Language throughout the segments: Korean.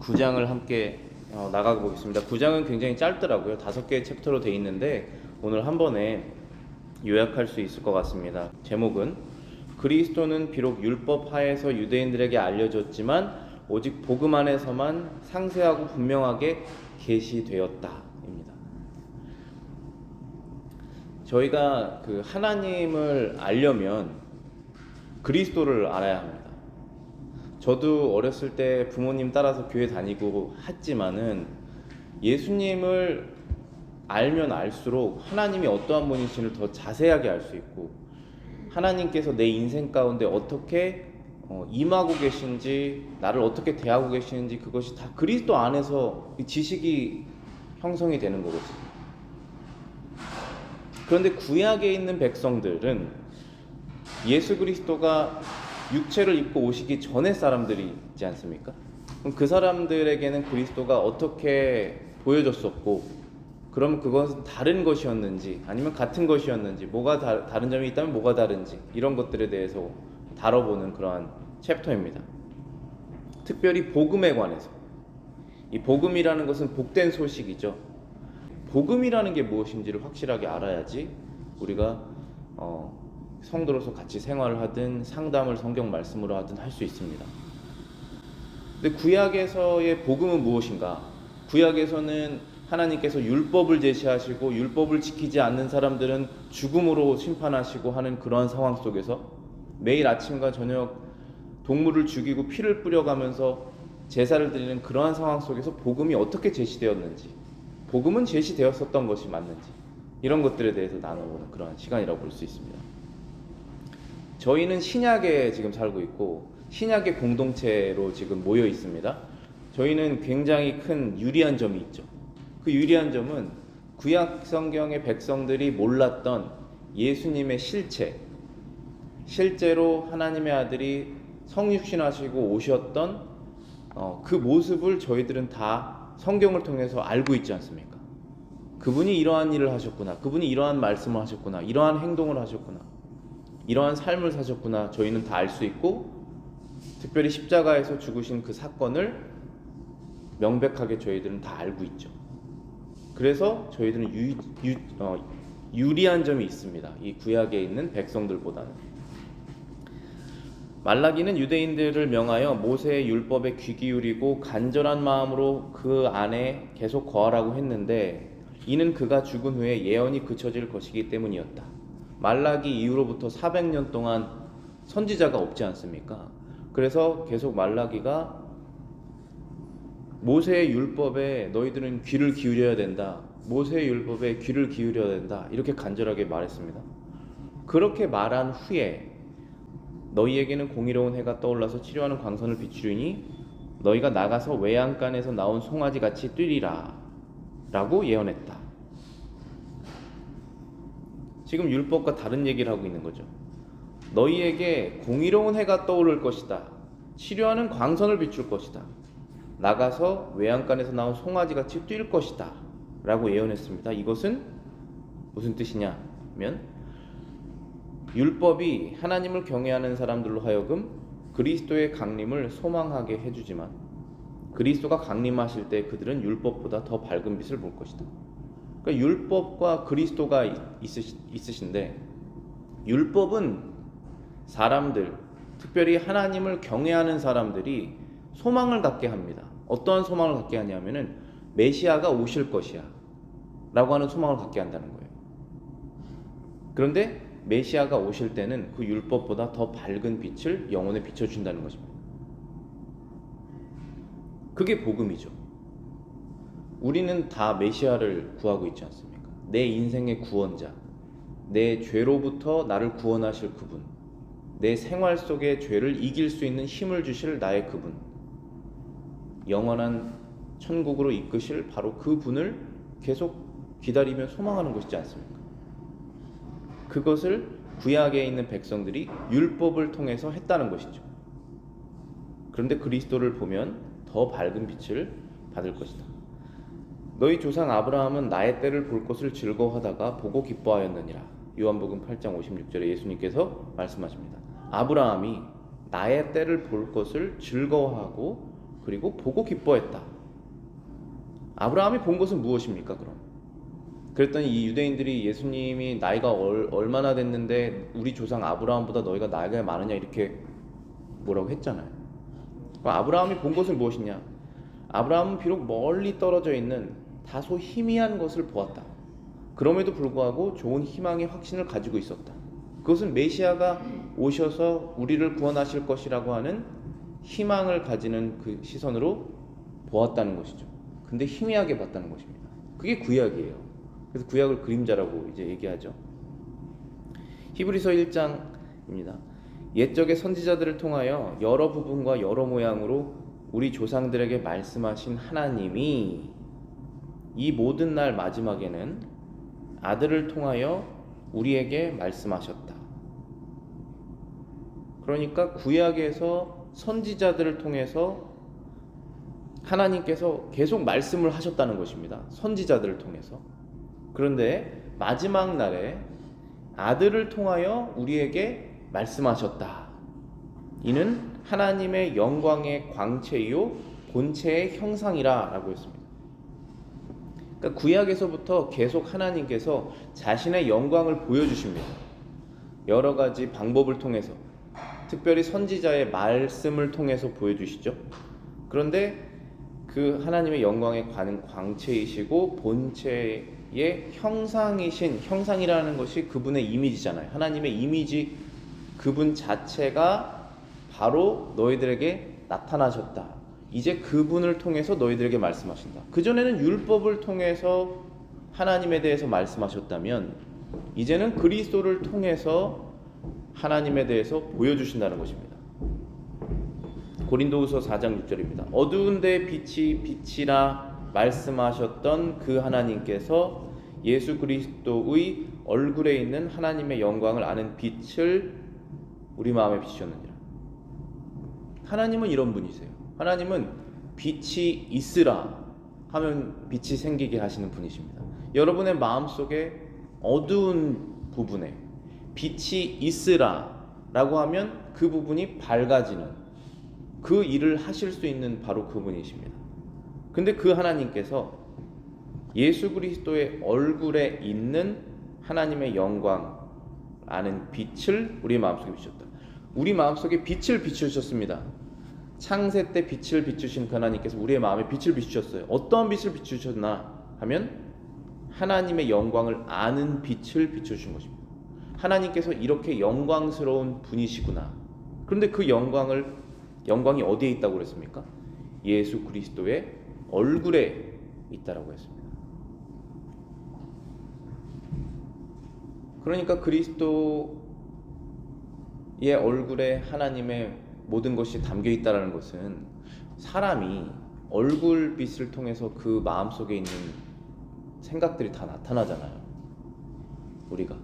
9장을 함께 나가 보겠습니다. 9장은 굉장히 짧더라고요. 5개의 챕터로 되어 있는데 오늘 한 번에 요약할 수 있을 것 같습니다. 제목은 그리스도는 비록 율법 하에서 유대인들에게 알려졌지만 오직 복음 안에서만 상세하고 분명하게 계시되었다입니다. 저희가 그 하나님을 알려면 그리스도를 알아야 합니다. 저도 어렸을 때 부모님 따라서 교회 다니고 했지만은 예수님을 알면 알수록 하나님이 어떠한 분이신지를 더 자세하게 알 수 있고 하나님께서 내 인생 가운데 어떻게 임하고 계신지 나를 어떻게 대하고 계시는지 그것이 다 그리스도 안에서 지식이 형성이 되는 거거든요. 그런데 구약에 있는 백성들은 예수 그리스도가 육체를 입고 오시기 전에 사람들이 있지 않습니까? 그럼 그 사람들에게는 그리스도가 어떻게 보여졌었고 그럼 그것은 다른 것이었는지 아니면 같은 것이었는지 뭐가 다른 점이 있다면 뭐가 다른지 이런 것들에 대해서 다뤄보는 그러한 챕터입니다. 특별히 복음에 관해서 이 복음이라는 것은 복된 소식이죠. 복음이라는 게 무엇인지를 확실하게 알아야지 우리가 성도로서 같이 생활을 하든 상담을 성경 말씀으로 하든 할 수 있습니다. 근데 구약에서의 복음은 무엇인가? 구약에서는 하나님께서 율법을 제시하시고 율법을 지키지 않는 사람들은 죽음으로 심판하시고 하는 그러한 상황 속에서 매일 아침과 저녁 동물을 죽이고 피를 뿌려가면서 제사를 드리는 그러한 상황 속에서 복음이 어떻게 제시되었는지, 복음은 제시되었었던 것이 맞는지 이런 것들에 대해서 나눠보는 그러한 시간이라고 볼 수 있습니다. 저희는 신약에 지금 살고 있고 신약의 공동체로 지금 모여 있습니다. 저희는 굉장히 큰 유리한 점이 있죠. 그 유리한 점은 구약 성경의 백성들이 몰랐던 예수님의 실제로 하나님의 아들이 성육신하시고 오셨던 그 모습을 저희들은 다 성경을 통해서 알고 있지 않습니까? 그분이 이러한 일을 하셨구나, 그분이 이러한 말씀을 하셨구나, 이러한 행동을 하셨구나, 이러한 삶을 사셨구나 저희는 다 알 수 있고 특별히 십자가에서 죽으신 그 사건을 명백하게 저희들은 다 알고 있죠. 그래서 저희들은 유리한 점이 있습니다. 이 구약에 있는 백성들보다는. 말라기는 유대인들을 명하여 모세의 율법에 귀 기울이고 간절한 마음으로 그 안에 계속 거하라고 했는데 이는 그가 죽은 후에 예언이 그쳐질 것이기 때문이었다. 말라기 이후로부터 400년 동안 선지자가 없지 않습니까? 그래서 계속 말라기가 모세의 율법에 너희들은 귀를 기울여야 된다. 모세의 율법에 귀를 기울여야 된다. 이렇게 간절하게 말했습니다. 그렇게 말한 후에 너희에게는 공의로운 해가 떠올라서 치료하는 광선을 비추리니 너희가 나가서 외양간에서 나온 송아지 같이 뛰리라 라고 예언했다. 지금 율법과 다른 얘기를 하고 있는 거죠. 너희에게 공의로운 해가 떠오를 것이다. 치료하는 광선을 비출 것이다. 나가서 외양간에서 나온 송아지같이 뛸 것이다 라고 예언했습니다. 이것은 무슨 뜻이냐면 율법이 하나님을 경외하는 사람들로 하여금 그리스도의 강림을 소망하게 해주지만 그리스도가 강림하실 때 그들은 율법보다 더 밝은 빛을 볼 것이다. 그러니까 율법과 그리스도가 있으신데 율법은 사람들, 특별히 하나님을 경외하는 사람들이 소망을 갖게 합니다. 어떠한 소망을 갖게 하냐면은 메시아가 오실 것이야 라고 하는 소망을 갖게 한다는 거예요. 그런데 메시아가 오실 때는 그 율법보다 더 밝은 빛을 영혼에 비춰준다는 것입니다. 그게 복음이죠. 우리는 다 메시아를 구하고 있지 않습니까? 내 인생의 구원자, 내 죄로부터 나를 구원하실 그분, 내 생활 속의 죄를 이길 수 있는 힘을 주실 나의 그분, 영원한 천국으로 이끄실 바로 그 분을 계속 기다리며 소망하는 것이지 않습니까? 그것을 구약에 있는 백성들이 율법을 통해서 했다는 것이죠. 그런데 그리스도를 보면 더 밝은 빛을 받을 것이다. 너희 조상 아브라함은 나의 때를 볼 것을 즐거워하다가 보고 기뻐하였느니라. 요한복음 8장 56절에 예수님께서 말씀하십니다. 아브라함이 나의 때를 볼 것을 즐거워하고 그리고 보고 기뻐했다. 아브라함이 본 것은 무엇입니까 그럼? 그랬더니 이 유대인들이 예수님이 나이가 얼마나 됐는데 우리 조상 아브라함보다 너희가 나이가 많으냐 이렇게 뭐라고 했잖아요. 그럼 아브라함이 본 것은 무엇이냐? 아브라함은 비록 멀리 떨어져 있는 다소 희미한 것을 보았다. 그럼에도 불구하고 좋은 희망의 확신을 가지고 있었다. 그것은 메시아가 오셔서 우리를 구원하실 것이라고 하는 희망을 가지는 그 시선으로 보았다는 것이죠. 근데 희미하게 봤다는 것입니다. 그게 구약이에요. 그래서 구약을 그림자라고 이제 얘기하죠. 히브리서 1장입니다. 옛적의 선지자들을 통하여 여러 부분과 여러 모양으로 우리 조상들에게 말씀하신 하나님이 이 모든 날 마지막에는 아들을 통하여 우리에게 말씀하셨다. 그러니까 구약에서 선지자들을 통해서 하나님께서 계속 말씀을 하셨다는 것입니다. 선지자들을 통해서. 그런데 마지막 날에 아들을 통하여 우리에게 말씀하셨다. 이는 하나님의 영광의 광채요 본체의 형상이라 라고 했습니다. 그러니까 구약에서부터 계속 하나님께서 자신의 영광을 보여주십니다. 여러 가지 방법을 통해서, 특별히 선지자의 말씀을 통해서 보여주시죠. 그런데 그 하나님의 영광의 광채이시고 본체의 형상이신, 형상이라는 것이 그분의 이미지잖아요. 하나님의 이미지, 그분 자체가 바로 너희들에게 나타나셨다. 이제 그분을 통해서 너희들에게 말씀하신다. 그전에는 율법을 통해서 하나님에 대해서 말씀하셨다면 이제는 그리스도를 통해서 하나님에 대해서 보여주신다는 것입니다. 고린도후서 4장 6절입니다. 어두운 데 빛이 빛이라 말씀하셨던 그 하나님께서 예수 그리스도의 얼굴에 있는 하나님의 영광을 아는 빛을 우리 마음에 비추셨느니라. 하나님은 이런 분이세요. 하나님은 빛이 있으라 하면 빛이 생기게 하시는 분이십니다. 여러분의 마음속에 어두운 부분에 빛이 있으라 라고 하면 그 부분이 밝아지는, 그 일을 하실 수 있는 바로 그분이십니다. 근데 그 하나님께서 예수 그리스도의 얼굴에 있는 하나님의 영광 아는 빛을 우리 마음속에 비추셨다. 우리 마음속에 빛을 비추셨습니다. 창세 때 빛을 비추신 그 하나님께서 우리의 마음에 빛을 비추셨어요. 어떠한 빛을 비추셨나 하면 하나님의 영광을 아는 빛을 비추신 것입니다. 하나님께서 이렇게 영광스러운 분이시구나. 그런데 그 영광이 어디에 있다고 그랬습니까? 예수 그리스도의 얼굴에 있다라고 했습니다. 그러니까 그리스도의 얼굴에 하나님의 모든 것이 담겨 있다는 것은 사람이 얼굴빛을 통해서 그 마음속에 있는 생각들이 다 나타나잖아요. 우리가.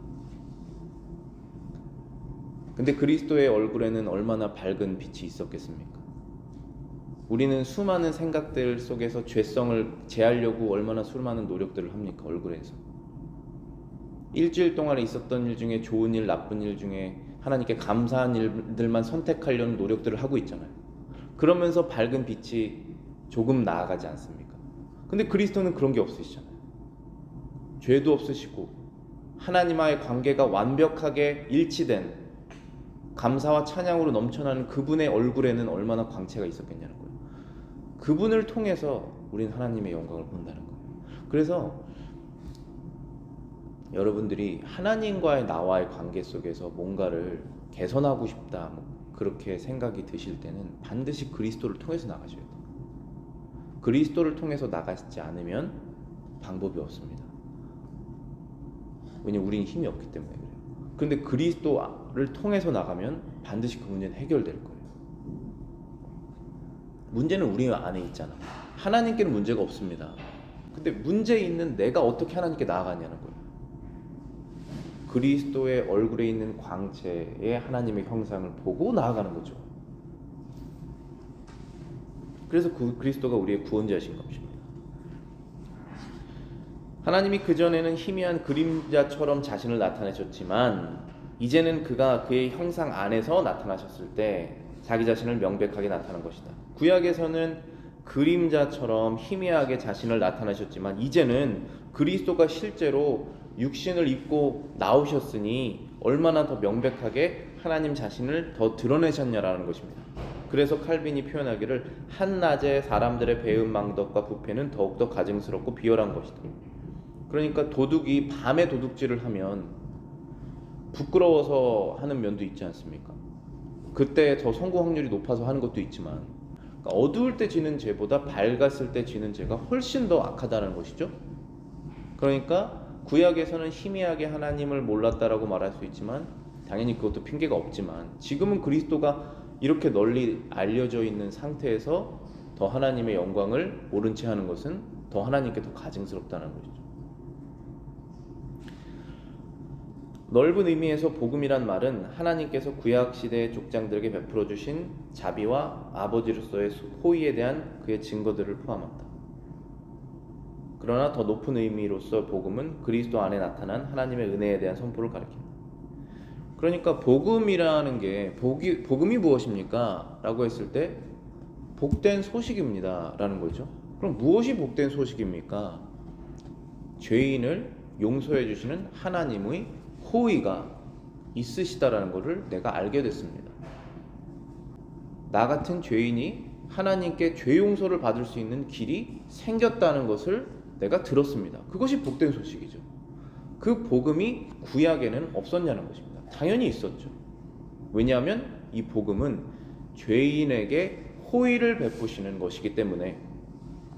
근데 그리스도의 얼굴에는 얼마나 밝은 빛이 있었겠습니까? 우리는 수많은 생각들 속에서 죄성을 제하려고 얼마나 수많은 노력들을 합니까? 얼굴에서. 일주일 동안에 있었던 일 중에 좋은 일, 나쁜 일 중에 하나님께 감사한 일들만 선택하려는 노력들을 하고 있잖아요. 그러면서 밝은 빛이 조금 나아가지 않습니까? 근데 그리스도는 그런 게 없으시잖아요. 죄도 없으시고 하나님과의 관계가 완벽하게 일치된 감사와 찬양으로 넘쳐나는 그분의 얼굴에는 얼마나 광채가 있었겠냐는 거예요. 그분을 통해서 우리는 하나님의 영광을 본다는 거예요. 그래서 여러분들이 하나님과의 나와의 관계 속에서 뭔가를 개선하고 싶다, 그렇게 생각이 드실 때는 반드시 그리스도를 통해서 나가셔야 돼요. 그리스도를 통해서 나가지 않으면 방법이 없습니다. 왜냐면 우리는 힘이 없기 때문에 그래요. 그런데 그리스도를 통해서 나가면 반드시 그 문제는 해결될 거예요. 문제는 우리 안에 있잖아. 하나님께는 문제가 없습니다. 근데 문제 있는 내가 어떻게 하나님께 나아가냐는 거예요. 그리스도의 얼굴에 있는 광채의 하나님의 형상을 보고 나아가는 거죠. 그래서 그리스도가 우리의 구원자신 것입니다. 하나님이 그전에는 희미한 그림자처럼 자신을 나타내셨지만 이제는 그가 그의 형상 안에서 나타나셨을 때 자기 자신을 명백하게 나타난 것이다. 구약에서는 그림자처럼 희미하게 자신을 나타나셨지만 이제는 그리스도가 실제로 육신을 입고 나오셨으니 얼마나 더 명백하게 하나님 자신을 더 드러내셨냐라는 것입니다. 그래서 칼빈이 표현하기를 한낮에 사람들의 배은 망덕과 부패는 더욱더 가증스럽고 비열한 것이다. 그러니까 도둑이 밤에 도둑질을 하면 부끄러워서 하는 면도 있지 않습니까? 그때 더 성공 확률이 높아서 하는 것도 있지만, 그러니까 어두울 때 지는 죄보다 밝았을 때 지는 죄가 훨씬 더 악하다는 것이죠. 그러니까 구약에서는 희미하게 하나님을 몰랐다라고 말할 수 있지만 당연히 그것도 핑계가 없지만 지금은 그리스도가 이렇게 널리 알려져 있는 상태에서 더 하나님의 영광을 모른 채 하는 것은 더 하나님께 더 가증스럽다는 것이죠. 넓은 의미에서 복음이란 말은 하나님께서 구약 시대의 족장들에게 베풀어 주신 자비와 아버지로서의 호의에 대한 그의 증거들을 포함한다. 그러나 더 높은 의미로서 복음은 그리스도 안에 나타난 하나님의 은혜에 대한 선포를 가리킵니다. 그러니까 복음이라는 게 복음이 무엇입니까? 라고 했을 때 복된 소식입니다 라는 거죠. 그럼 무엇이 복된 소식입니까? 죄인을 용서해 주시는 하나님의 호의가 있으시다라는 것을 내가 알게 됐습니다. 나 같은 죄인이 하나님께 죄 용서를 받을 수 있는 길이 생겼다는 것을 내가 들었습니다. 그것이 복된 소식이죠. 그 복음이 구약에는 없었냐는 것입니다. 당연히 있었죠. 왜냐하면 이 복음은 죄인에게 호의를 베푸시는 것이기 때문에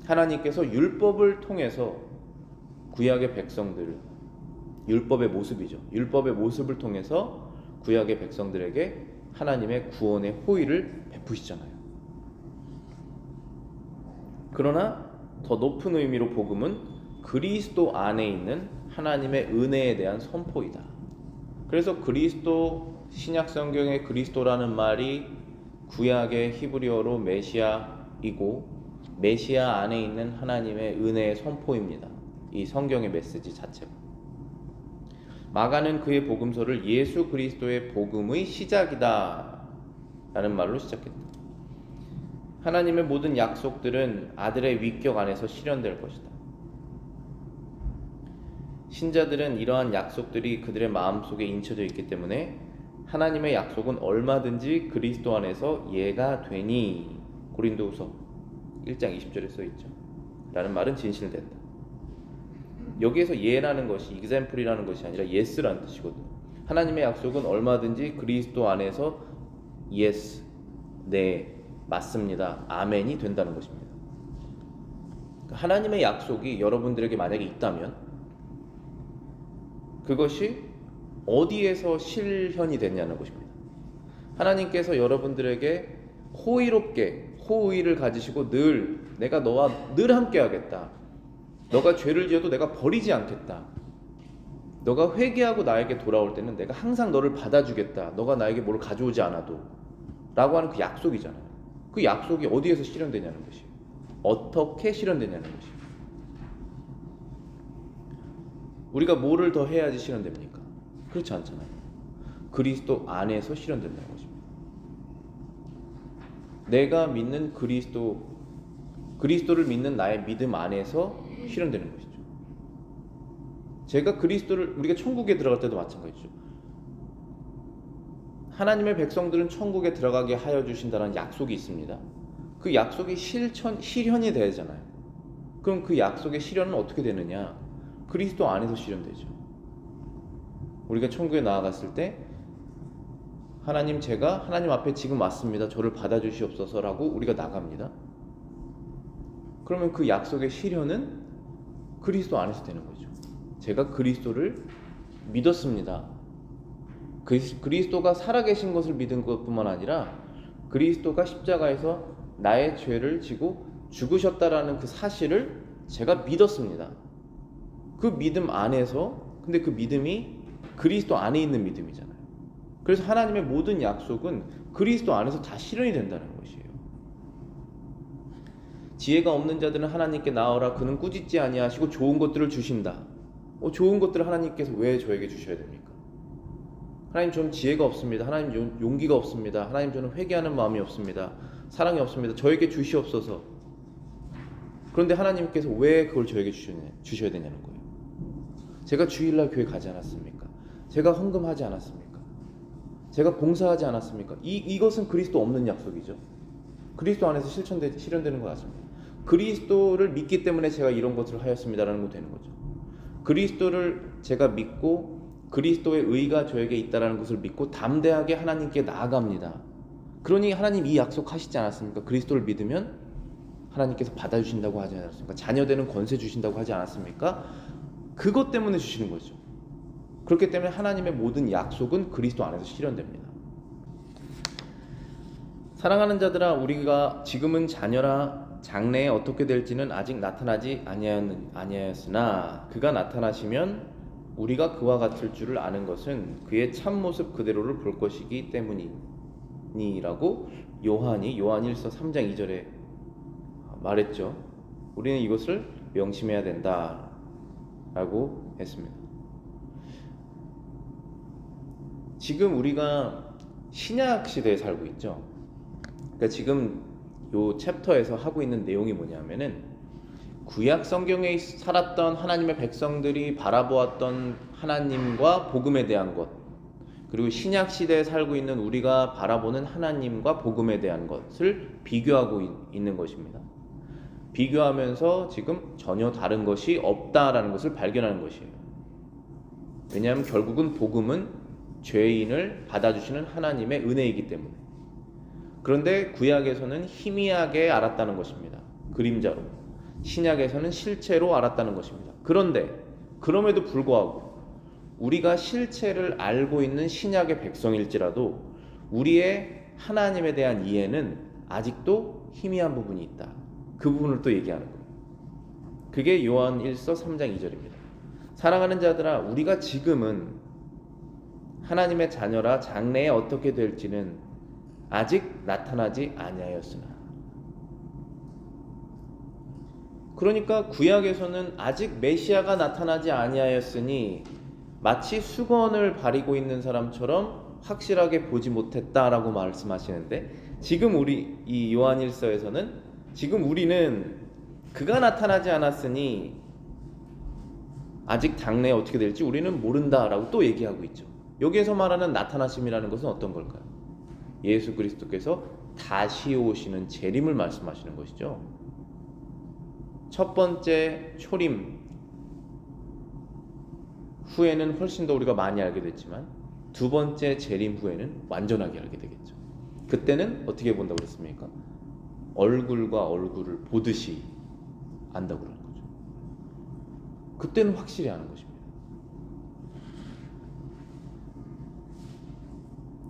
하나님께서 율법을 통해서 구약의 백성들을, 율법의 모습이죠. 율법의 모습을 통해서 구약의 백성들에게 하나님의 구원의 호의를 베푸시잖아요. 그러나 더 높은 의미로 복음은 그리스도 안에 있는 하나님의 은혜에 대한 선포이다. 그래서 그리스도, 신약 성경의 그리스도라는 말이 구약의 히브리어로 메시아이고 메시아 안에 있는 하나님의 은혜의 선포입니다. 이 성경의 메시지 자체가. 마가는 그의 복음서를 예수 그리스도의 복음의 시작이다 라는 말로 시작했다. 하나님의 모든 약속들은 아들의 위격 안에서 실현될 것이다. 신자들은 이러한 약속들이 그들의 마음속에 인쳐져 있기 때문에 하나님의 약속은 얼마든지 그리스도 안에서 예가 되니, 고린도후서 1장 20절에 써있죠. 라는 말은 진실된다. 여기에서 예라는 것이 example이라는 것이 아니라 yes라는 뜻이거든요. 하나님의 약속은 얼마든지 그리스도 안에서 yes, 네, 맞습니다, 아멘이 된다는 것입니다. 하나님의 약속이 여러분들에게 만약에 있다면 그것이 어디에서 실현이 됐냐는 것입니다. 하나님께서 여러분들에게 호의롭게 호의를 가지시고 늘 내가 너와 늘 함께 하겠다, 너가 죄를 지어도 내가 버리지 않겠다, 너가 회개하고 나에게 돌아올 때는 내가 항상 너를 받아주겠다, 너가 나에게 뭘 가져오지 않아도 라고 하는 그 약속이잖아요. 그 약속이 어디에서 실현되냐는 것이에요. 어떻게 실현되냐는 것이에요. 우리가 뭐를 더 해야지 실현됩니까? 그렇지 않잖아요. 그리스도 안에서 실현된다는 것입니다. 내가 믿는 그리스도를 믿는 나의 믿음 안에서 실현되는 것이죠. 제가 그리스도를, 우리가 천국에 들어갈 때도 마찬가지죠. 하나님의 백성들은 천국에 들어가게 하여 주신다는 약속이 있습니다. 그 약속이 실현이 되잖아요. 그럼 그 약속의 실현은 어떻게 되느냐? 그리스도 안에서 실현되죠. 우리가 천국에 나아갔을 때 하나님, 제가 하나님 앞에 지금 왔습니다, 저를 받아주시옵소서라고 우리가 나갑니다. 그러면 그 약속의 실현은 그리스도 안에서 되는 거죠. 제가 그리스도를 믿었습니다. 그리스도가 살아계신 것을 믿은 것뿐만 아니라 그리스도가 십자가에서 나의 죄를 지고 죽으셨다라는 그 사실을 제가 믿었습니다. 그 믿음 안에서, 근데 그 믿음이 그리스도 안에 있는 믿음이잖아요. 그래서 하나님의 모든 약속은 그리스도 안에서 다 실현이 된다는 것이에요. 지혜가 없는 자들은 하나님께 나오라, 그는 꾸짖지 아니하시고 좋은 것들을 주신다. 좋은 것들을 하나님께서 왜 저에게 주셔야 됩니까? 하나님 저는 지혜가 없습니다. 하나님 용기가 없습니다. 하나님 저는 회개하는 마음이 없습니다. 사랑이 없습니다. 저에게 주시옵소서. 그런데 하나님께서 왜 그걸 저에게 주셔야 되냐는 거예요. 제가 주일날 교회 가지 않았습니까? 제가 헌금하지 않았습니까? 제가 봉사하지 않았습니까? 이것은 그리스도 없는 약속이죠. 그리스도 안에서 실현되는 거 아십니까? 그리스도를 믿기 때문에 제가 이런 것을 하였습니다라는 거 되는 거죠. 그리스도를 제가 믿고 그리스도의 의가 저에게 있다라는 것을 믿고 담대하게 하나님께 나아갑니다. 그러니 하나님 이 약속하시지 않았습니까? 그리스도를 믿으면 하나님께서 받아주신다고 하지 않았습니까? 자녀되는 권세 주신다고 하지 않았습니까? 그것 때문에 주시는 거죠. 그렇기 때문에 하나님의 모든 약속은 그리스도 안에서 실현됩니다. 사랑하는 자들아, 우리가 지금은 자녀라 장래에 어떻게 될지는 아직 나타나지 아니하였으나 그가 나타나시면 우리가 그와 같을 줄을 아는 것은 그의 참모습 그대로를 볼 것이기 때문이라고 요한 1서 3장 2절에 말했죠. 우리는 이것을 명심해야 된다라고 했습니다. 지금 우리가 신약 시대에 살고 있죠. 그러니까 지금 요 챕터에서 하고 있는 내용이 뭐냐면은 구약 성경에 살았던 하나님의 백성들이 바라보았던 하나님과 복음에 대한 것, 그리고 신약 시대에 살고 있는 우리가 바라보는 하나님과 복음에 대한 것을 비교하고 있는 것입니다. 비교하면서 지금 전혀 다른 것이 없다라는 것을 발견하는 것이에요. 왜냐하면 결국은 복음은 죄인을 받아주시는 하나님의 은혜이기 때문에. 그런데 구약에서는 희미하게 알았다는 것입니다. 그림자로. 신약에서는 실체로 알았다는 것입니다. 그런데 그럼에도 불구하고 우리가 실체를 알고 있는 신약의 백성일지라도 우리의 하나님에 대한 이해는 아직도 희미한 부분이 있다. 그 부분을 또 얘기하는 거예요. 그게 요한 1서 3장 2절입니다. 사랑하는 자들아, 우리가 지금은 하나님의 자녀라 장래에 어떻게 될지는 아직 나타나지 아니하였으나. 그러니까 구약에서는 아직 메시아가 나타나지 아니하였으니 마치 수건을 바리고 있는 사람처럼 확실하게 보지 못했다라고 말씀하시는데, 지금 우리 이 요한일서에서는 지금 우리는 그가 나타나지 않았으니 아직 장래에 어떻게 될지 우리는 모른다라고 또 얘기하고 있죠. 여기에서 말하는 나타나심이라는 것은 어떤 걸까요? 예수 그리스도께서 다시 오시는 재림을 말씀하시는 것이죠. 첫 번째 초림 후에는 훨씬 더 우리가 많이 알게 됐지만 두 번째 재림 후에는 완전하게 알게 되겠죠. 그때는 어떻게 본다고 그랬습니까? 얼굴과 얼굴을 보듯이 안다고 그러는 거죠. 그때는 확실히 아는 것입니다.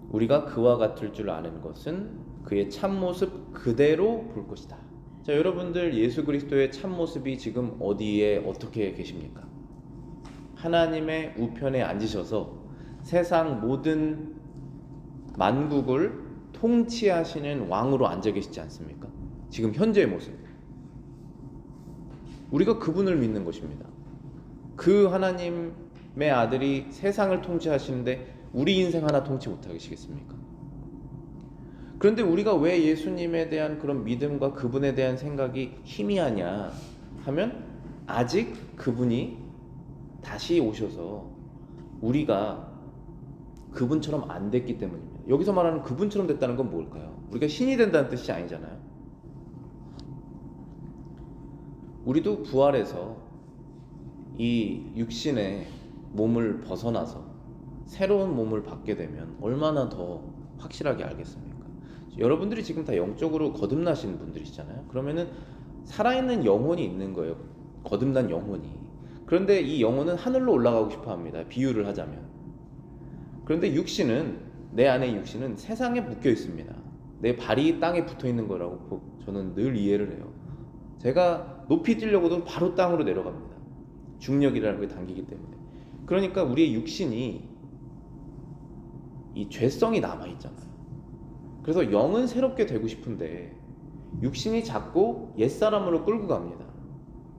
우리가 그와 같을 줄 아는 것은 그의 참모습 그대로 볼 것이다. 자, 여러분들 예수 그리스도의 참모습이 지금 어디에 어떻게 계십니까? 하나님의 우편에 앉으셔서 세상 모든 만국을 통치하시는 왕으로 앉아 계시지 않습니까? 지금 현재의 모습. 우리가 그분을 믿는 것입니다. 그 하나님의 아들이 세상을 통치하시는데 우리 인생 하나 통치 못하시겠습니까? 그런데 우리가 왜 예수님에 대한 그런 믿음과 그분에 대한 생각이 희미하냐 하면 아직 그분이 다시 오셔서 우리가 그분처럼 안 됐기 때문입니다. 여기서 말하는 그분처럼 됐다는 건 뭘까요? 우리가 신이 된다는 뜻이 아니잖아요. 우리도 부활해서 이 육신의 몸을 벗어나서 새로운 몸을 받게 되면 얼마나 더 확실하게 알겠습니까? 여러분들이 지금 다 영적으로 거듭나신 분들이시잖아요. 그러면은 살아있는 영혼이 있는 거예요. 거듭난 영혼이. 그런데 이 영혼은 하늘로 올라가고 싶어 합니다. 비유를 하자면. 그런데 육신은, 내 안의 육신은 세상에 묶여 있습니다. 내 발이 땅에 붙어 있는 거라고 저는 늘 이해를 해요. 제가 높이 뛰려고도 바로 땅으로 내려갑니다. 중력이라는 게 당기기 때문에. 그러니까 우리의 육신이 이 죄성이 남아있잖아요. 그래서 영은 새롭게 되고 싶은데 육신이 자꾸 옛사람으로 끌고 갑니다.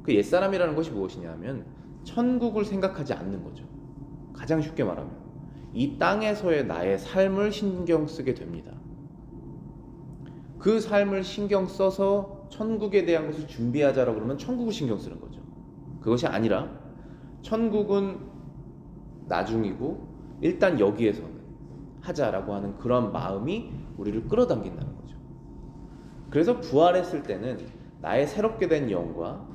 그 옛사람이라는 것이 무엇이냐 하면 천국을 생각하지 않는 거죠. 가장 쉽게 말하면 이 땅에서의 나의 삶을 신경 쓰게 됩니다. 그 삶을 신경 써서 천국에 대한 것을 준비하자라고 그러면 천국을 신경 쓰는 거죠. 그것이 아니라 천국은 나중이고 일단 여기에서는 하자라고 하는 그런 마음이 우리를 끌어당긴다는 거죠. 그래서 부활했을 때는 나의 새롭게 된 영과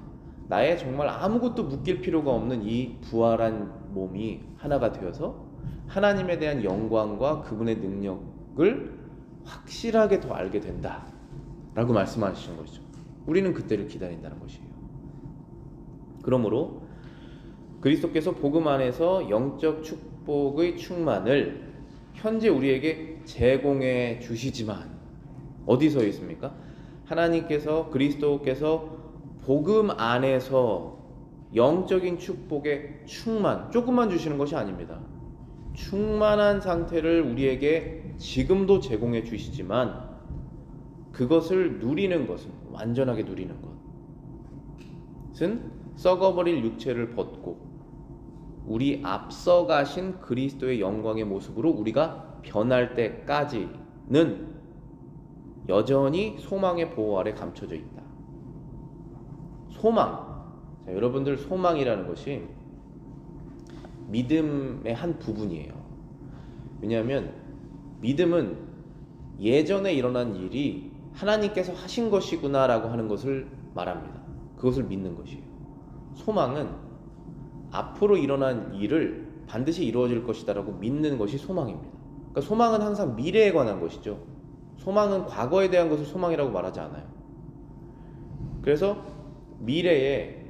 나의 정말 아무것도 묶일 필요가 없는 이 부활한 몸이 하나가 되어서 하나님에 대한 영광과 그분의 능력을 확실하게 더 알게 된다 라고 말씀하시는 것이죠. 우리는 그때를 기다린다는 것이에요. 그러므로 그리스도께서 복음 안에서 영적 축복의 충만을 현재 우리에게 제공해 주시지만 어디서 있습니까? 하나님께서 그리스도께서 복음 안에서 영적인 축복의 충만, 조금만 주시는 것이 아닙니다. 충만한 상태를 우리에게 지금도 제공해 주시지만 그것을 누리는 것은, 완전하게 누리는 것은 썩어버릴 육체를 벗고 우리 앞서가신 그리스도의 영광의 모습으로 우리가 변할 때까지는 여전히 소망의 보호 아래 감춰져 있다. 소망. 자, 여러분들, 소망이라는 것이 믿음의 한 부분이에요. 왜냐하면 믿음은 예전에 일어난 일이 하나님께서 하신 것이구나라고 하는 것을 말합니다. 그것을 믿는 것이에요. 소망은 앞으로 일어난 일을 반드시 이루어질 것이다라고 믿는 것이 소망입니다. 그러니까 소망은 항상 미래에 관한 것이죠. 소망은 과거에 대한 것을 소망이라고 말하지 않아요. 그래서 미래에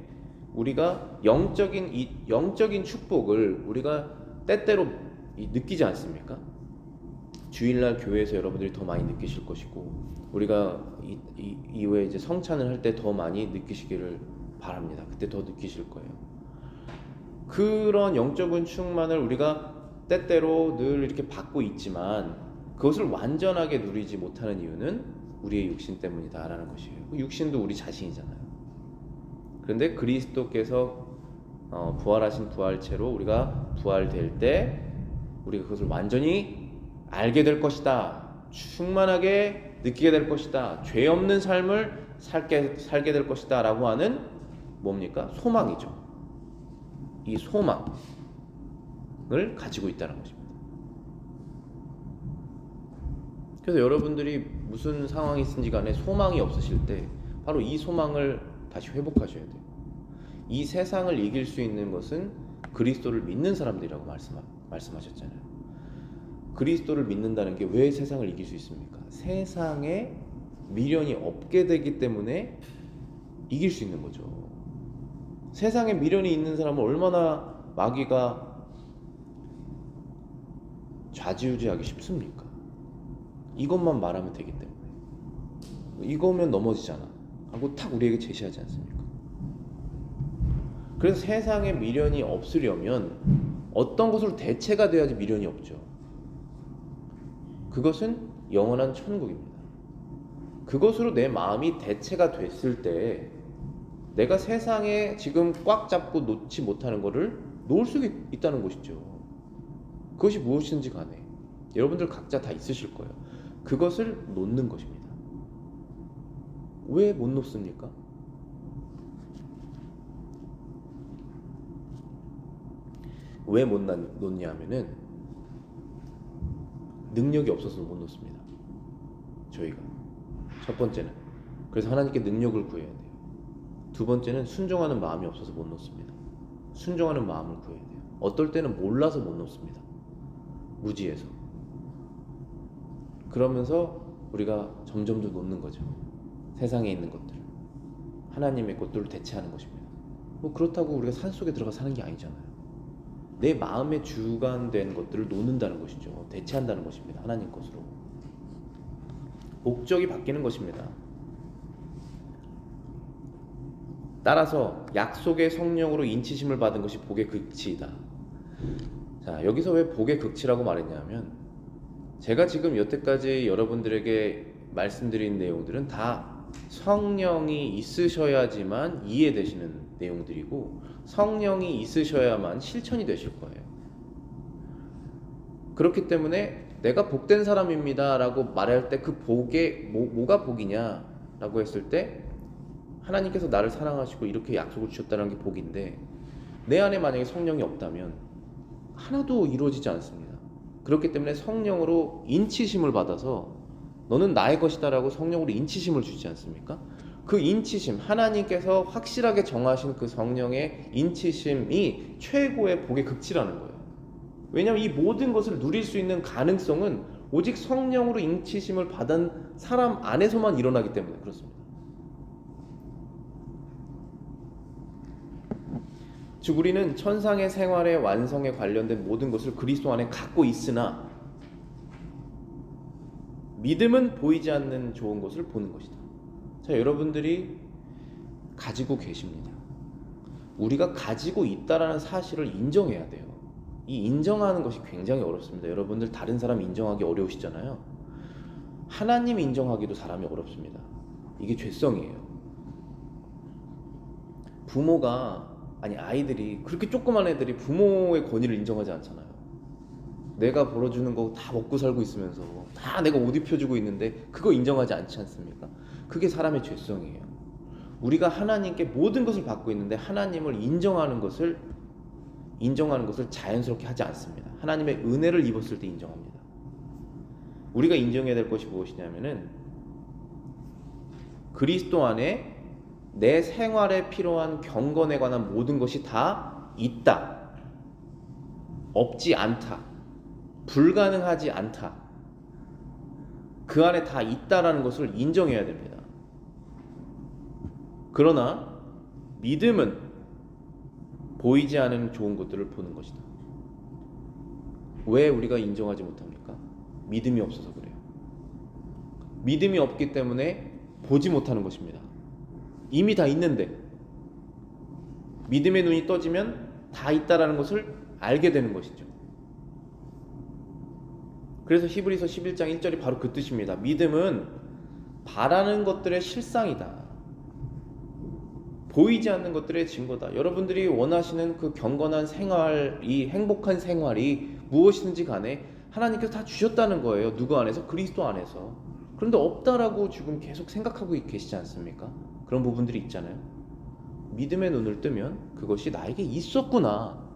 우리가 영적인 축복을 우리가 때때로 느끼지 않습니까? 주일날 교회에서 여러분들이 더 많이 느끼실 것이고 우리가 이후에 이제 성찬을 할 때 더 많이 느끼시기를 바랍니다. 그때 더 느끼실 거예요. 그런 영적인 충만을 우리가 때때로 늘 이렇게 받고 있지만 그것을 완전하게 누리지 못하는 이유는 우리의 육신 때문이다라는 것이에요. 육신도 우리 자신이잖아요. 그런데 그리스도께서 부활하신 부활체로 우리가 부활될 때 우리가 그것을 완전히 알게 될 것이다. 충만하게 느끼게 될 것이다. 죄 없는 삶을 살게 될 것이다 라고 하는 뭡니까? 소망이죠. 이 소망을 가지고 있다는 것입니다. 그래서 여러분들이 무슨 상황이 있든지 간에 소망이 없으실 때 바로 이 소망을 다시 회복하셔야 돼요. 이 세상을 이길 수 있는 것은 그리스도를 믿는 사람들이라고 말씀하셨잖아요. 그리스도를 믿는다는 게 왜 세상을 이길 수 있습니까? 세상에 미련이 없게 되기 때문에 이길 수 있는 거죠. 세상에 미련이 있는 사람은 얼마나 마귀가 좌지우지하기 쉽습니까? 이것만 말하면 되기 때문에 이거면 넘어지잖아 하고 탁 우리에게 제시하지 않습니까? 그래서 세상에 미련이 없으려면 어떤 것으로 대체가 돼야지 미련이 없죠. 그것은 영원한 천국입니다. 그것으로 내 마음이 대체가 됐을 때 내가 세상에 지금 꽉 잡고 놓지 못하는 것을 놓을 수 있다는 것이죠. 그것이 무엇인지 간에 여러분들 각자 다 있으실 거예요. 그것을 놓는 것입니다. 왜 못 놓습니까? 왜 못 놓냐 하면은 능력이 없어서 못 놓습니다. 저희가 첫 번째는 그래서 하나님께 능력을 구해야 돼요. 두 번째는 순종하는 마음이 없어서 못 놓습니다. 순종하는 마음을 구해야 돼요. 어떨 때는 몰라서 못 놓습니다. 무지해서. 그러면서 우리가 점점 더 놓는 거죠. 세상에 있는 것들, 하나님의 것들을 대체하는 것입니다. 뭐 그렇다고 우리가 산속에 들어가 사는 게 아니잖아요. 내 마음에 주관된 것들을 놓는다는 것이죠. 대체한다는 것입니다. 하나님 것으로. 목적이 바뀌는 것입니다. 따라서 약속의 성령으로 인치심을 받은 것이 복의 극치이다. 자, 여기서 왜 복의 극치라고 말했냐면 제가 지금 여태까지 여러분들에게 말씀드린 내용들은 다 성령이 있으셔야지만 이해되시는 내용들이고 성령이 있으셔야만 실천이 되실 거예요. 그렇기 때문에 내가 복된 사람입니다 라고 말할 때 그 복에 뭐가 복이냐 라고 했을 때 하나님께서 나를 사랑하시고 이렇게 약속을 주셨다는 게 복인데, 내 안에 만약에 성령이 없다면 하나도 이루어지지 않습니다. 그렇기 때문에 성령으로 인치심을 받아서 너는 나의 것이다 라고 성령으로 인치심을 주지 않습니까? 그 인치심, 하나님께서 확실하게 정하신 그 성령의 인치심이 최고의 복의 극치라는 거예요. 왜냐하면 이 모든 것을 누릴 수 있는 가능성은 오직 성령으로 인치심을 받은 사람 안에서만 일어나기 때문에 그렇습니다. 즉 우리는 천상의 생활의 완성에 관련된 모든 것을 그리스도 안에 갖고 있으나 믿음은 보이지 않는 좋은 것을 보는 것이다. 자, 여러분들이 가지고 계십니다. 우리가 가지고 있다라는 사실을 인정해야 돼요. 이 인정하는 것이 굉장히 어렵습니다. 여러분들 다른 사람 인정하기 어려우시잖아요. 하나님 인정하기도 사람이 어렵습니다. 이게 죄성이에요. 아이들이 그렇게 조그만 애들이 부모의 권위를 인정하지 않잖아요. 내가 벌어주는 거 다 먹고 살고 있으면서 다 내가 옷 입혀주고 있는데 그거 인정하지 않지 않습니까? 그게 사람의 죄성이에요. 우리가 하나님께 모든 것을 받고 있는데 하나님을 인정하는 것을 자연스럽게 하지 않습니다. 하나님의 은혜를 입었을 때 인정합니다. 우리가 인정해야 될 것이 무엇이냐면은 그리스도 안에 내 생활에 필요한 경건에 관한 모든 것이 다 있다, 없지 않다, 불가능하지 않다, 그 안에 다 있다라는 것을 인정해야 됩니다. 그러나 믿음은 보이지 않은 좋은 것들을 보는 것이다. 왜 우리가 인정하지 못합니까? 믿음이 없어서 그래요. 믿음이 없기 때문에 보지 못하는 것입니다. 이미 다 있는데 믿음의 눈이 떠지면 다 있다라는 것을 알게 되는 것이죠. 그래서 히브리서 11장 1절이 바로 그 뜻입니다. 믿음은 바라는 것들의 실상이다. 보이지 않는 것들의 증거다. 여러분들이 원하시는 그 경건한 생활이, 행복한 생활이 무엇이든지 간에 하나님께서 다 주셨다는 거예요. 누구 안에서? 그리스도 안에서. 그런데 없다라고 지금 계속 생각하고 계시지 않습니까? 그런 부분들이 있잖아요. 믿음의 눈을 뜨면 그것이 나에게 있었구나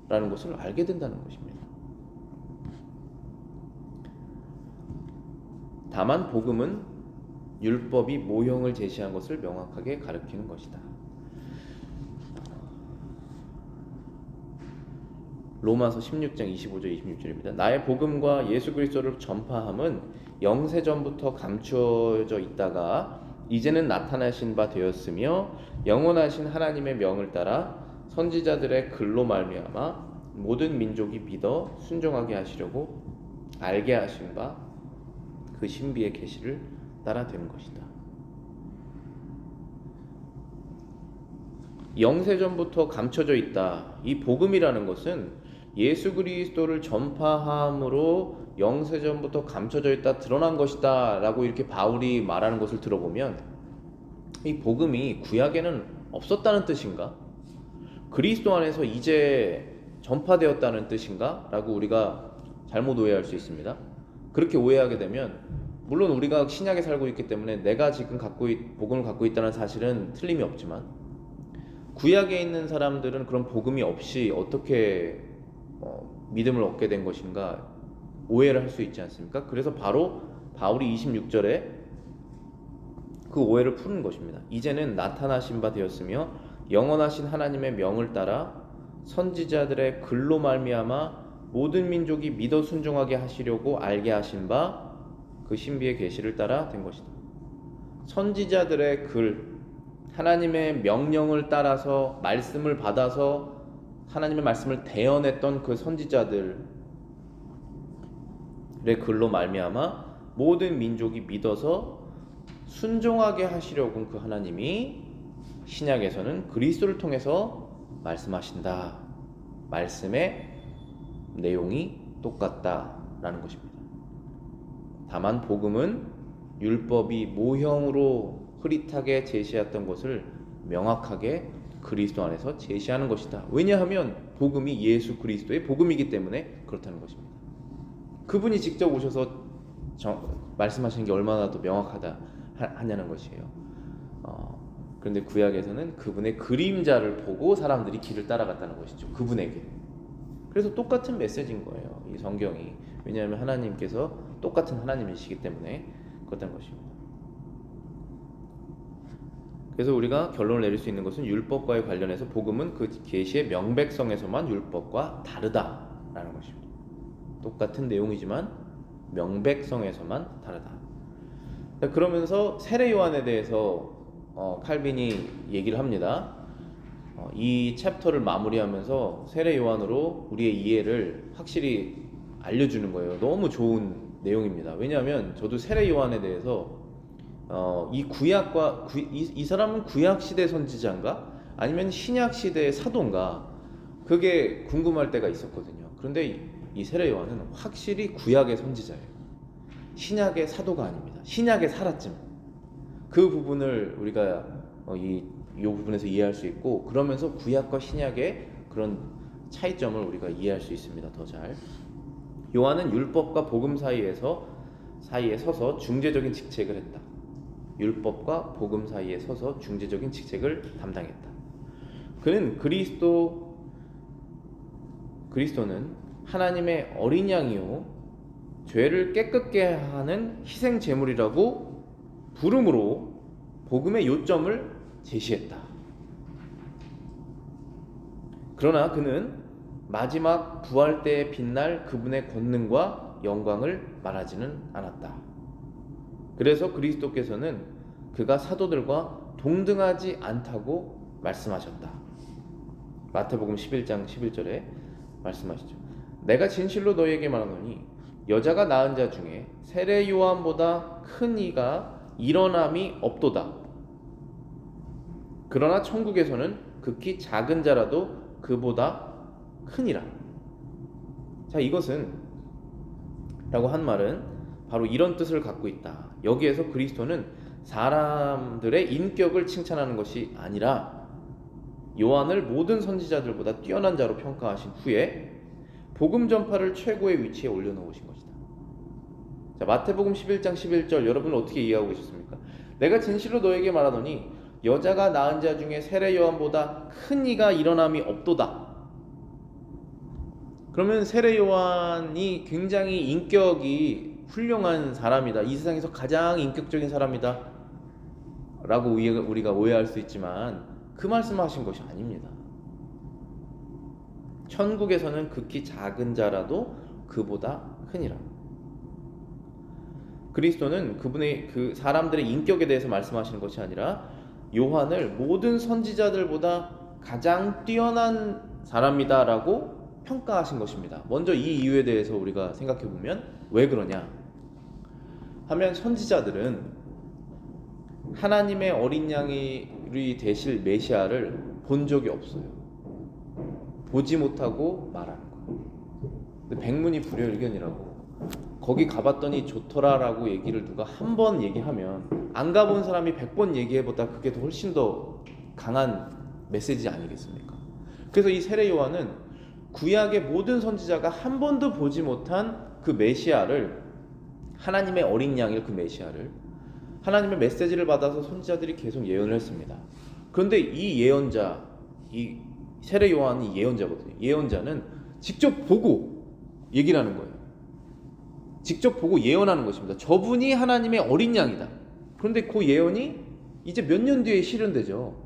라는 것을 알게 된다는 것입니다. 다만 복음은 율법이 모형을 제시한 것을 명확하게 가리키는 것이다. 로마서 16장 25절 26절입니다. 나의 복음과 예수 그리스도를 전파함은 영세전부터 감추어져 있다가 이제는 나타나신 바 되었으며 영원하신 하나님의 명을 따라 선지자들의 글로 말미암아 모든 민족이 믿어 순종하게 하시려고 알게 하신 바 그 신비의 계시를 따라 된 것이다. 영세전부터 감춰져 있다. 이 복음이라는 것은 예수 그리스도를 전파함으로 영세전부터 감춰져 있다, 드러난 것이다 라고 이렇게 바울이 말하는 것을 들어보면 이 복음이 구약에는 없었다는 뜻인가? 그리스도 안에서 이제 전파되었다는 뜻인가? 라고 우리가 잘못 오해할 수 있습니다. 그렇게 오해하게 되면 물론 우리가 신약에 살고 있기 때문에 내가 지금 복음을 갖고 있다는 사실은 틀림이 없지만 구약에 있는 사람들은 그런 복음이 없이 어떻게 믿음을 얻게 된 것인가 오해를 할 수 있지 않습니까? 그래서 바로 바울이 26절에 그 오해를 푸는 것입니다. 이제는 나타나신 바 되었으며 영원하신 하나님의 명을 따라 선지자들의 글로 말미암아 모든 민족이 믿어 순종하게 하시려고 알게 하신 바 그 신비의 계시를 따라 된 것이다. 선지자들의 글, 하나님의 명령을 따라서 말씀을 받아서 하나님의 말씀을 대언했던 그 선지자들의 글로 말미암아 모든 민족이 믿어서 순종하게 하시려고 그 하나님이 신약에서는 그리스도를 통해서 말씀하신다. 말씀의 내용이 똑같다라는 것입니다. 다만 복음은 율법이 모형으로 흐릿하게 제시했던 것을 명확하게 그리스도 안에서 제시하는 것이다. 왜냐하면 복음이 예수 그리스도의 복음이기 때문에 그렇다는 것입니다. 그분이 직접 오셔서 말씀하시는 게 얼마나 더 하냐는 것이에요. 그런데 구약에서는 그분의 그림자를 보고 사람들이 길을 따라갔다는 것이죠. 그분에게. 그래서 똑같은 메시지인 거예요, 이 성경이. 왜냐하면 하나님께서 똑같은 하나님이시기 때문에 그렇다는 것입니다. 그래서 우리가 결론을 내릴 수 있는 것은 율법과의 관련해서 복음은 그 계시의 명백성에서만 율법과 다르다라는 것입니다. 똑같은 내용이지만 명백성에서만 다르다. 그러면서 세례 요한에 대해서 칼빈이 얘기를 합니다. 이 챕터를 마무리하면서 세례 요한으로 우리의 이해를 확실히 알려주는 거예요. 너무 좋은 내용입니다. 왜냐하면 저도 세례 요한에 대해서 이 구약과 이 사람은 구약 시대 선지자인가 아니면 신약 시대의 사도인가 그게 궁금할 때가 있었거든요. 그런데 이 세례 요한은 확실히 구약의 선지자예요. 신약의 사도가 아닙니다. 신약에 살았지만 그 부분을 우리가 이 부분에서 이해할 수 있고, 그러면서 구약과 신약의 그런 차이점을 우리가 이해할 수 있습니다. 더 잘. 요한은 율법과 복음 사이에 서서 중재적인 직책을 했다. 율법과 복음 사이에 서서 중재적인 직책을 담당했다. 그는 그리스도는 하나님의 어린 양이요 죄를 깨끗게 하는 희생 제물이라고 부름으로 복음의 요점을 제시했다. 그러나 그는 마지막 부활 때에 빛날 그분의 권능과 영광을 말하지는 않았다. 그래서 그리스도께서는 그가 사도들과 동등하지 않다고 말씀하셨다. 마태복음 11장 11절에 말씀하시죠. 내가 진실로 너희에게 말하노니 여자가 낳은 자 중에 세례 요한보다 큰 이가 일어남이 없도다. 그러나 천국에서는 극히 작은 자라도 그보다 크니라. 자, 이것은 라고 한 말은 바로 이런 뜻을 갖고 있다. 여기에서 그리스도는 사람들의 인격을 칭찬하는 것이 아니라 요한을 모든 선지자들보다 뛰어난 자로 평가하신 후에 복음 전파를 최고의 위치에 올려놓으신 것이다. 자, 마태복음 11장 11절 여러분은 어떻게 이해하고 계셨습니까? 내가 진실로 너에게 말하노니 여자가 낳은 자 중에 세례 요한보다 큰 이가 일어남이 없도다. 그러면 세례 요한이 굉장히 인격이 훌륭한 사람이다. 이 세상에서 가장 인격적인 사람이다 라고 우리가 오해할 수 있지만 그 말씀하신 것이 아닙니다. 천국에서는 극히 작은 자라도 그보다 크니라. 그리스도는 그분의 그 사람들의 인격에 대해서 말씀하시는 것이 아니라 요한을 모든 선지자들보다 가장 뛰어난 사람이다라고 평가하신 것입니다. 먼저 이 이유에 대해서 우리가 생각해 보면 왜 그러냐 하면 선지자들은 하나님의 어린 양이 되실 메시아를 본 적이 없어요. 보지 못하고 말하는 거예요. 백문이 불여일견이라고. 거기 가봤더니 좋더라라고 얘기를 누가 한 번 얘기하면 안 가본 사람이 100번 얘기해보다 그게 더 훨씬 더 강한 메시지 아니겠습니까? 그래서 이 세례 요한은 구약의 모든 선지자가 한 번도 보지 못한 그 메시아를, 하나님의 어린 양일 그 메시아를 하나님의 메시지를 받아서 선지자들이 계속 예언을 했습니다. 그런데 이 예언자, 이 세례 요한이 예언자거든요. 예언자는 직접 보고 얘기를 하는 거예요. 직접 보고 예언하는 것입니다. 저분이 하나님의 어린 양이다. 그런데 그 예언이 이제 몇 년 뒤에 실현되죠.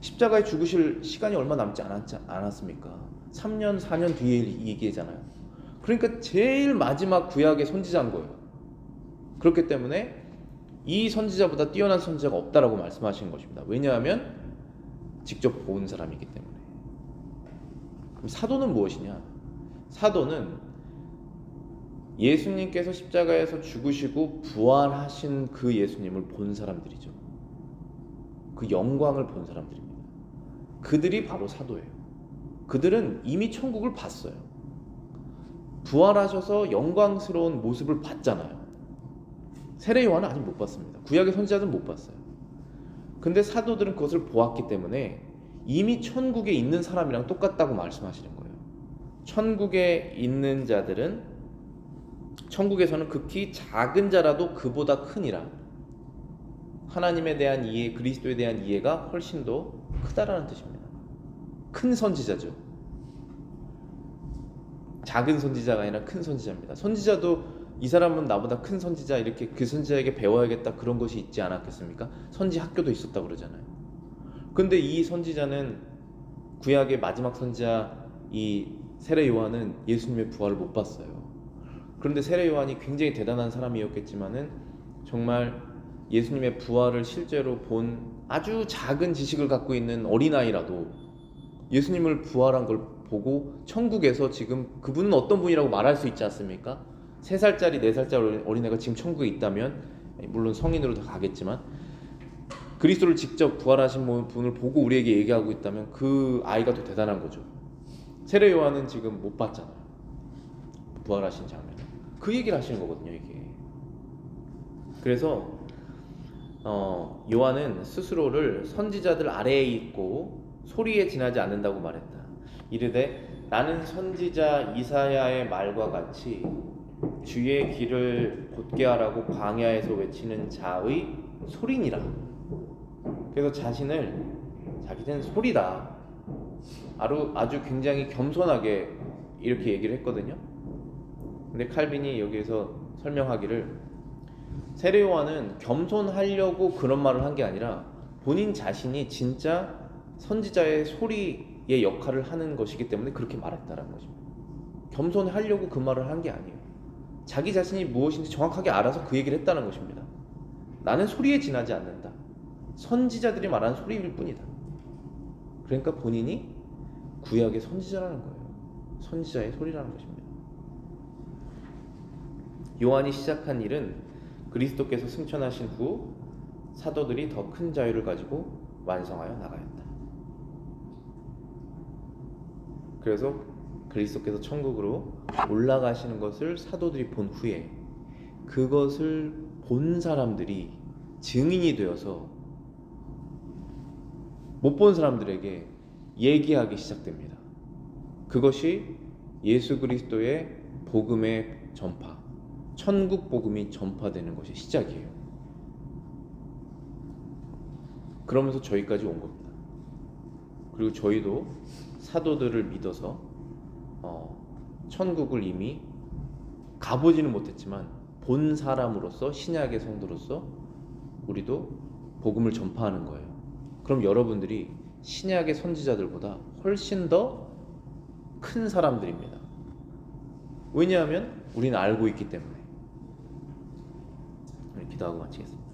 십자가에 죽으실 시간이 얼마 남지 않았습니까? 3년, 4년 뒤에 얘기잖아요. 그러니까 제일 마지막 구약의 선지자인 거예요. 그렇기 때문에 이 선지자보다 뛰어난 선지자가 없다라고 말씀하시는 것입니다. 왜냐하면 직접 본 사람이기 때문에. 그럼 사도는 무엇이냐? 사도는 예수님께서 십자가에서 죽으시고 부활하신 그 예수님을 본 사람들이죠. 그 영광을 본 사람들입니다. 그들이 바로 사도예요. 그들은 이미 천국을 봤어요. 부활하셔서 영광스러운 모습을 봤잖아요. 세례 요한은 아직 못 봤습니다. 구약의 선지자들은 못 봤어요. 근데 사도들은 그것을 보았기 때문에 이미 천국에 있는 사람이랑 똑같다고 말씀하시는 거예요. 천국에 있는 자들은 천국에서는 극히 작은 자라도 그보다 크니라. 하나님에 대한 이해, 그리스도에 대한 이해가 훨씬 더 크다라는 뜻입니다. 큰 선지자죠. 작은 선지자가 아니라 큰 선지자입니다. 선지자도 이 사람은 나보다 큰 선지자, 이렇게 그 선지자에게 배워야겠다, 그런 것이 있지 않았겠습니까? 선지 학교도 있었다고 그러잖아요. 근데 이 선지자는, 구약의 마지막 선지자 이 세례 요한은 예수님의 부활을 못 봤어요. 그런데 세례 요한이 굉장히 대단한 사람이었겠지만은 정말 예수님의 부활을 실제로 본 아주 작은 지식을 갖고 있는 어린아이라도 예수님을 부활한 걸 보고 천국에서 지금 그분은 어떤 분이라고 말할 수 있지 않습니까? 3살짜리 4살짜리 어린애가 지금 천국에 있다면, 물론 성인으로 다 가겠지만, 그리스도를 직접 부활하신 분을 보고 우리에게 얘기하고 있다면 그 아이가 더 대단한 거죠. 세례 요한은 지금 못 봤잖아요, 부활하신 장면. 그 얘기를 하시는 거거든요, 이게. 그래서 요한은 스스로를 선지자들 아래에 있고 소리에 지나지 않는다고 말했다. 이르되 나는 선지자 이사야의 말과 같이 주의 길을 곧게 하라고 광야에서 외치는 자의 소리니라. 그래서 자기는 소리다, 아주 굉장히 겸손하게 이렇게 얘기를 했거든요. 근데 칼빈이 여기에서 설명하기를, 세례 요한은 겸손하려고 그런 말을 한 게 아니라 본인 자신이 진짜 선지자의 소리의 역할을 하는 것이기 때문에 그렇게 말했다라는 것입니다. 겸손하려고 그 말을 한 게 아니에요. 자기 자신이 무엇인지 정확하게 알아서 그 얘기를 했다는 것입니다. 나는 소리에 지나지 않는다. 선지자들이 말하는 소리일 뿐이다. 그러니까 본인이 구약의 선지자라는 거예요. 선지자의 소리라는 것입니다. 요한이 시작한 일은 그리스도께서 승천하신 후 사도들이 더 큰 자유를 가지고 완성하여 나가였다. 그래서 그리스도께서 천국으로 올라가시는 것을 사도들이 본 후에 그것을 본 사람들이 증인이 되어서 못 본 사람들에게 얘기하기 시작됩니다. 그것이 예수 그리스도의 복음의 전파, 천국 복음이 전파되는 것이 시작이에요. 그러면서 저희까지 온 겁니다. 그리고 저희도 사도들을 믿어서 천국을 이미 가보지는 못했지만 본 사람으로서, 신약의 성도로서 우리도 복음을 전파하는 거예요. 그럼 여러분들이 신약의 선지자들보다 훨씬 더 큰 사람들입니다. 왜냐하면 우리는 알고 있기 때문에. 기도하고 마치겠습니다.